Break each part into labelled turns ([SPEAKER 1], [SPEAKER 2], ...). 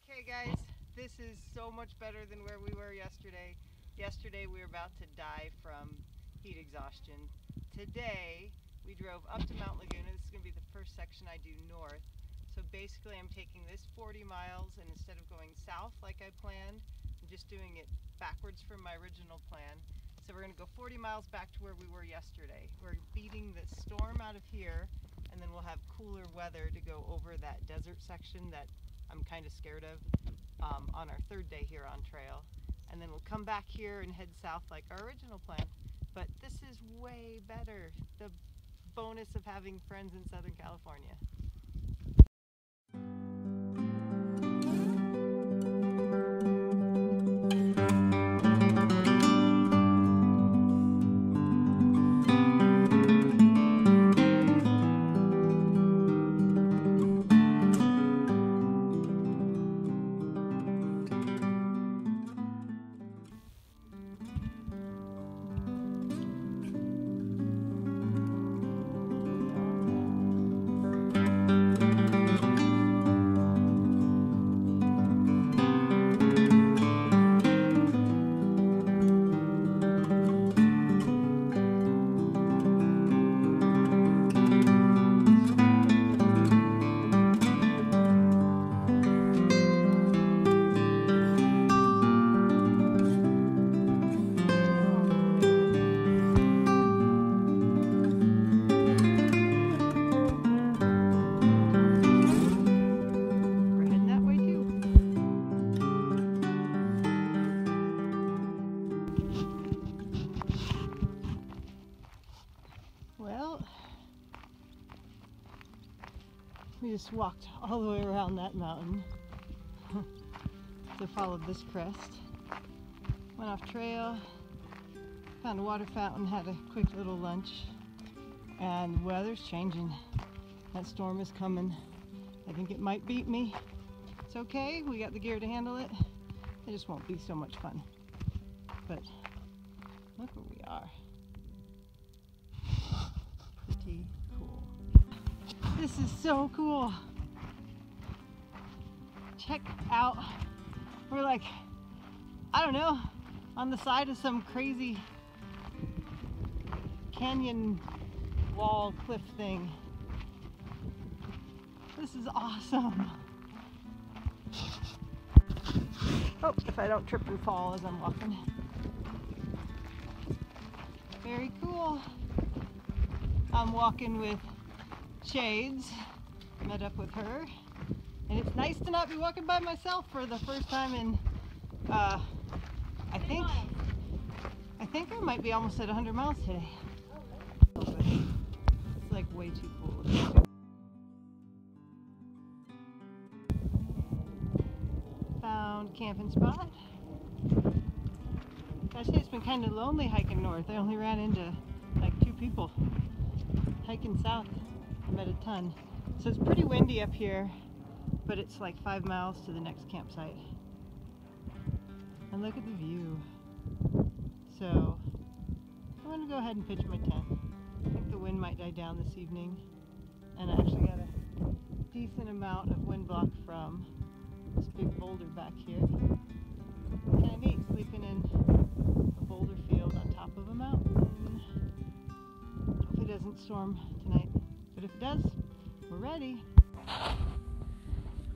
[SPEAKER 1] Okay guys, this is so much better than where we were yesterday. Yesterday we were about to die from heat exhaustion. Today we drove up to Mount Laguna. This is going to be the first section I do north. So basically I'm taking this 40 miles and instead of going south like I planned, I'm just doing it backwards from my original plan. So we're going to go 40 miles back to where we were yesterday. We're beating the storm out of here and then we'll have cooler weather to go over that desert section that I'm kind of scared of on our third day here on trail. And then we'll come back here and head south like our original plan. But this is way better. The bonus of having friends in Southern California. Well, we just walked all the way around that mountain to follow this crest. Went off trail, found a water fountain, had a quick little lunch, and the weather's changing. That storm is coming. I think it might beat me. It's okay, we got the gear to handle it. It just won't be so much fun. But look where we are. Pretty cool. This is so cool. Check out, we're like, I don't know, on the side of some crazy canyon wall cliff thing. This is awesome. Oh, if I don't trip and fall as I'm walking. Very cool. I'm walking with Shades, met up with her, and it's nice to not be walking by myself for the first time in, I think I might be almost at 100 miles today. It's like way too cool. Found a camping spot. Actually, it's been kind of lonely hiking north. I only ran into like 2 people. Hiking south, I met a ton. So it's pretty windy up here, but it's like 5 miles to the next campsite. And look at the view. So I'm going to go ahead and pitch my tent. I think the wind might die down this evening. And I actually got a decent amount of wind block from this big boulder back here. Kind of neat, sleeping in a boulder field on top of a mountain. Hopefully it doesn't storm tonight, but if it does, we're ready.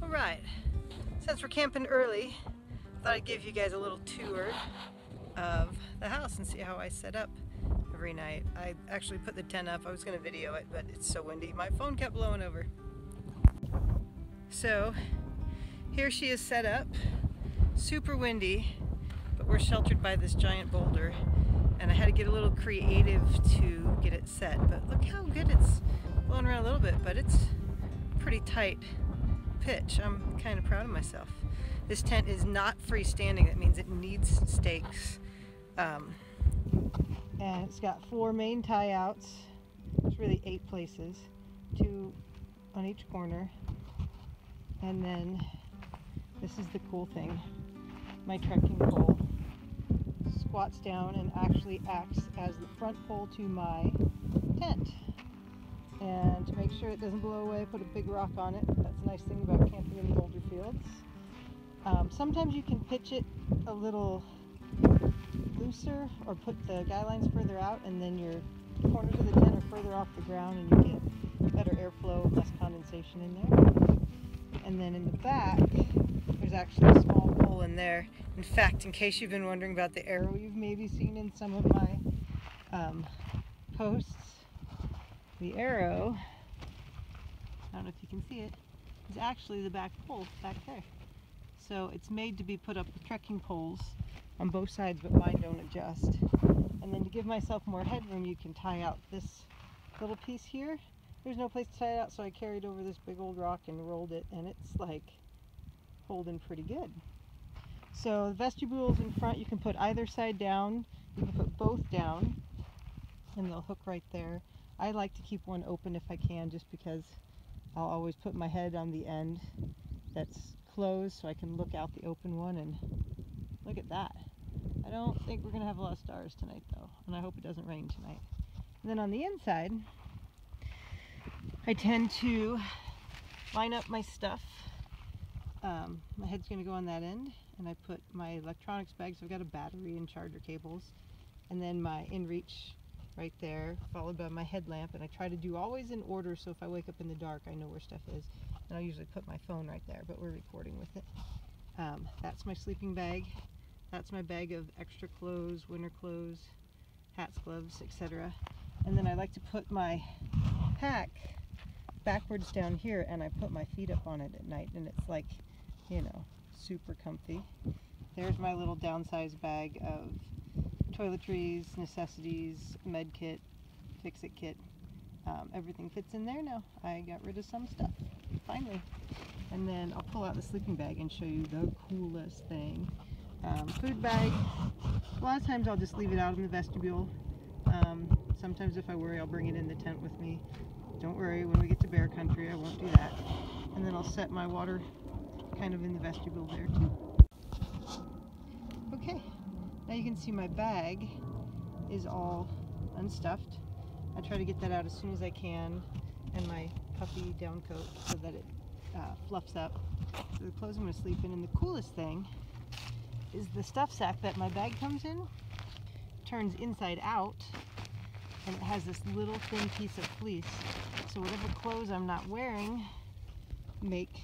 [SPEAKER 1] Alright, since we're camping early, I thought I'd give you guys a little tour of the house and see how I set up every night. I actually put the tent up. I was going to video it, but it's so windy. My phone kept blowing over. So here she is set up. Super windy, but we're sheltered by this giant boulder, and I had to get a little creative to get it set. But look how good it's blowing around a little bit, but it's pretty tight pitch. I'm kind of proud of myself. This tent is not freestanding. That means it needs stakes. And it's got 4 main tie outs. It's really 8 places, 2 on each corner. And then this is the cool thing. My trekking pole squats down and actually acts as the front pole to my tent. And to make sure it doesn't blow away, put a big rock on it. That's a nice thing about camping in boulder fields. Sometimes you can pitch it a little looser or put the guy lines further out, and then your corners of the tent are further off the ground and you get better airflow, less condensation in there. And then in the back, there's actually a small hole in there. In fact, in case you've been wondering about the arrow you've maybe seen in some of my posts, the arrow, I don't know if you can see it, is actually the back pole back there. So it's made to be put up with trekking poles on both sides, but mine don't adjust. And then to give myself more headroom, you can tie out this little piece here. There's no place to tie it out, so I carried over this big old rock and rolled it, and it's like holding pretty good. So the vestibules in front, you can put either side down, you can put both down, and they'll hook right there. I like to keep one open if I can, just because I'll always put my head on the end that's closed so I can look out the open one, and look at that. I don't think we're going to have a lot of stars tonight though, and I hope it doesn't rain tonight. And then on the inside, I tend to line up my stuff. My head's going to go on that end, and I put my electronics bag, so I've got a battery and charger cables, and then my inReach right there, followed by my headlamp, and I try to do always in order, so if I wake up in the dark I know where stuff is. And I'll usually put my phone right there, but we're recording with it. That's my sleeping bag. That's my bag of extra clothes, winter clothes, hats, gloves, etc. And then I like to put my pack backwards down here, and I put my feet up on it at night, and it's like, you know, super comfy. There's my little downsized bag of toiletries, necessities, med kit, fix-it kit. Everything fits in there now. I got rid of some stuff, finally. And then I'll pull out the sleeping bag and show you the coolest thing. Food bag. A lot of times I'll just leave it out in the vestibule. Sometimes if I worry, I'll bring it in the tent with me. Don't worry, when we get to bear country I won't do that. And then I'll set my water kind of in the vestibule there too. Okay, now you can see my bag is all unstuffed. I try to get that out as soon as I can, and my puffy down coat so that it fluffs up. So the clothes I'm going to sleep in. And the coolest thing is the stuff sack that my bag comes in turns inside out, and it has this little thin piece of fleece. So whatever clothes I'm not wearing make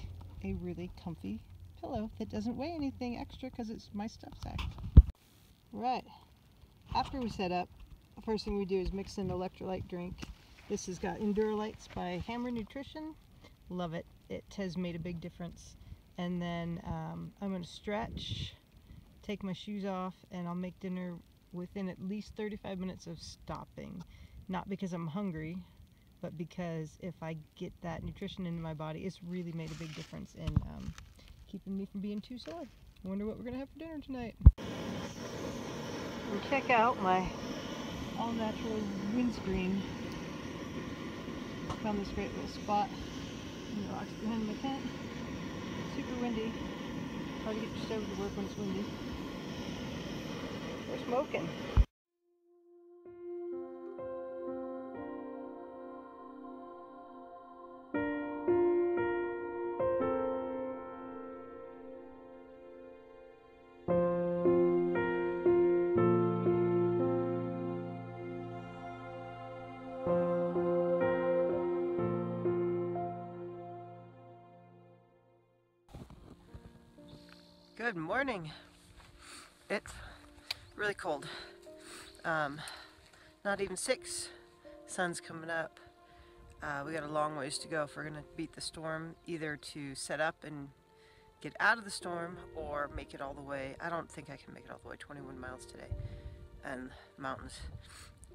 [SPEAKER 1] a really comfy pillow that doesn't weigh anything extra because it's my stuff sack. Right, after we set up, the first thing we do is mix an electrolyte drink. This has got Endurolites by Hammer Nutrition. Love it. It has made a big difference. And then I'm going to stretch, take my shoes off, and I'll make dinner within at least 35 minutes of stopping. Not because I'm hungry, but because if I get that nutrition into my body, it's really made a big difference in keeping me from being too sore. I wonder what we're going to have for dinner tonight. And check out my all-natural windscreen. Found this great little spot in the rocks behind my tent. Super windy. Hard to get your stove to work when it's windy. We're smoking. Good morning. It's really cold. Not even 6. Sun's coming up. We got a long ways to go if we're gonna beat the storm, either to set up and get out of the storm or make it all the way. I don't think I can make it all the way 21 miles today and mountains,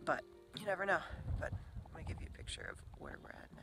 [SPEAKER 1] but you never know. But I'm gonna give you a picture of where we're at now.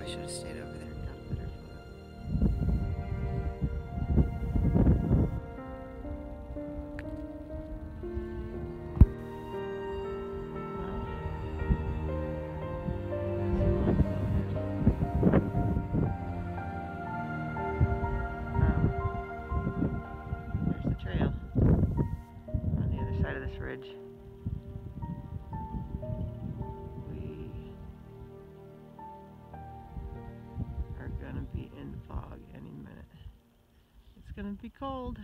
[SPEAKER 1] Should have stayed over there. gonna be cold.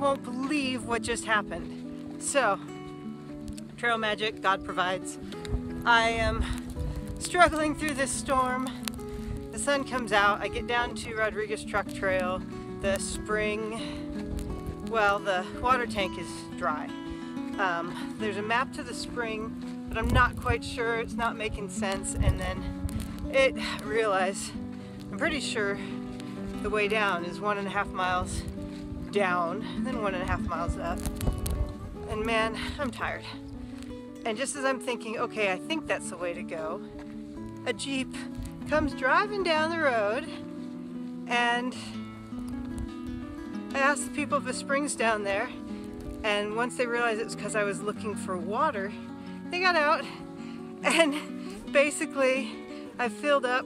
[SPEAKER 1] Won't believe what just happened. So, trail magic, God provides. I am struggling through this storm. The sun comes out. I get down to Rodriguez Truck Trail. The spring, well, the water tank is dry. There's a map to the spring, but I'm not quite sure. It's not making sense. And then I realize, I'm pretty sure the way down is 1.5 miles down, then 1.5 miles up. And man, I'm tired. And just as I'm thinking, okay, I think that's the way to go, a Jeep comes driving down the road, and I asked the people if a spring's down there, and once they realized it was because I was looking for water, they got out, and basically I filled up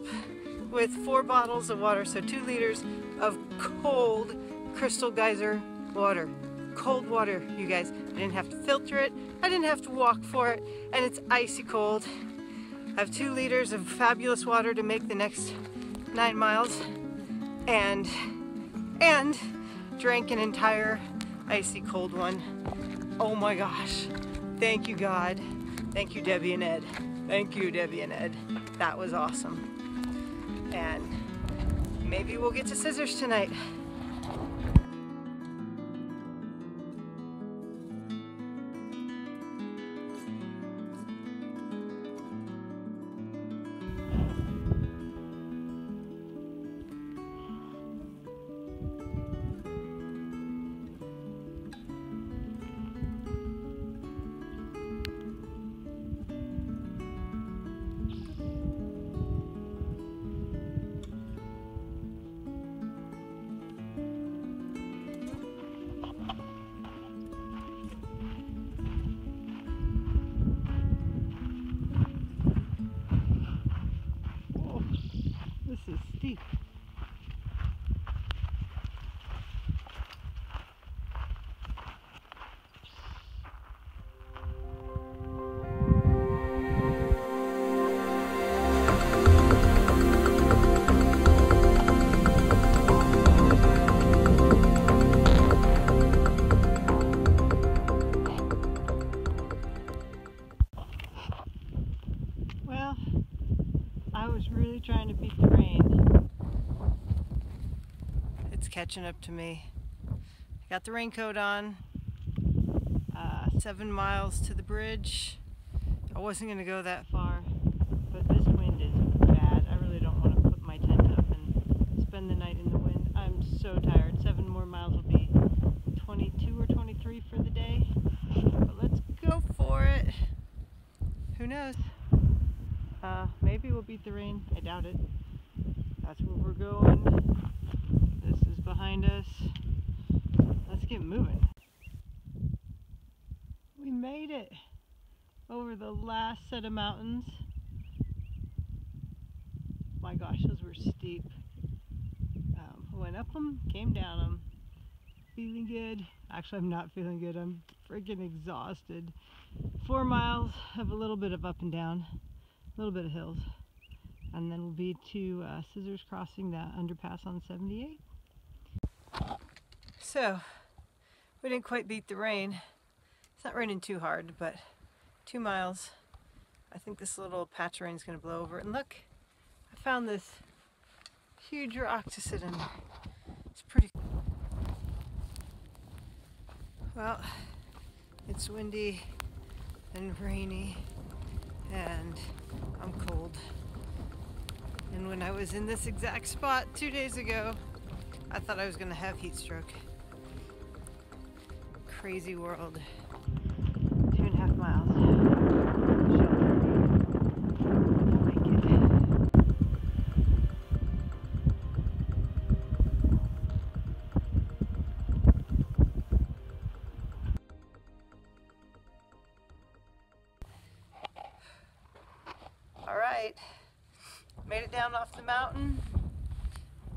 [SPEAKER 1] with 4 bottles of water, so 2 liters of cold crystal geyser water. Cold water, you guys. I didn't have to filter it, I didn't have to walk for it, and it's icy cold. I have 2 liters of fabulous water to make the next 9 miles, and drank an entire icy cold one. Oh my gosh. Thank you, God. Thank you, Debbie and Ed. Thank you, Debbie and Ed. That was awesome. And maybe we'll get to scissors tonight. It's catching up to me. I got the raincoat on. 7 miles to the bridge. I wasn't going to go that far, but this wind is bad. I really don't want to put my tent up and spend the night in the wind. I'm so tired. 7 more miles will be 22 or 23 for the day. But let's go for it. Who knows? Maybe we'll beat the rain. I doubt it. That's where we're going. This is behind us. Let's get moving. We made it over the last set of mountains. My gosh, those were steep. Went up them, came down them. Feeling good. Actually, I'm not feeling good. I'm freaking exhausted. 4 miles of a little bit of up and down, a little bit of hills, and then we'll be to Scissors crossing that underpass on 78. So, we didn't quite beat the rain. It's not raining too hard, but 2 miles. I think this little patch of rain is going to blow over. And look, I found this huge rock to sit in. It's pretty. Well, it's windy and rainy, and I'm cold. And when I was in this exact spot 2 days ago, I thought I was going to have heat stroke. Crazy world. 2.5 miles. All right, made it down off the mountain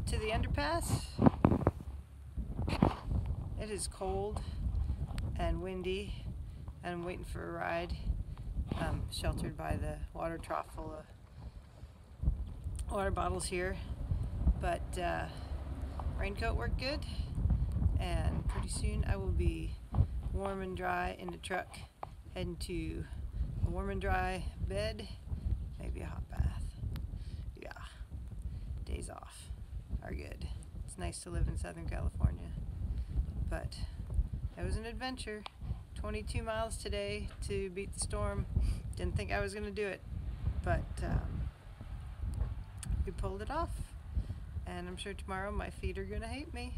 [SPEAKER 1] to the underpass. It is cold and windy, and I'm waiting for a ride. I'm sheltered by the water trough full of water bottles here, but raincoat worked good, and pretty soon I will be warm and dry in the truck, heading to a warm and dry bed, maybe a hot bath. Yeah, days off are good. It's nice to live in Southern California, but it was an adventure. 22 miles today to beat the storm. Didn't think I was going to do it, but we pulled it off, and I'm sure tomorrow my feet are going to hate me.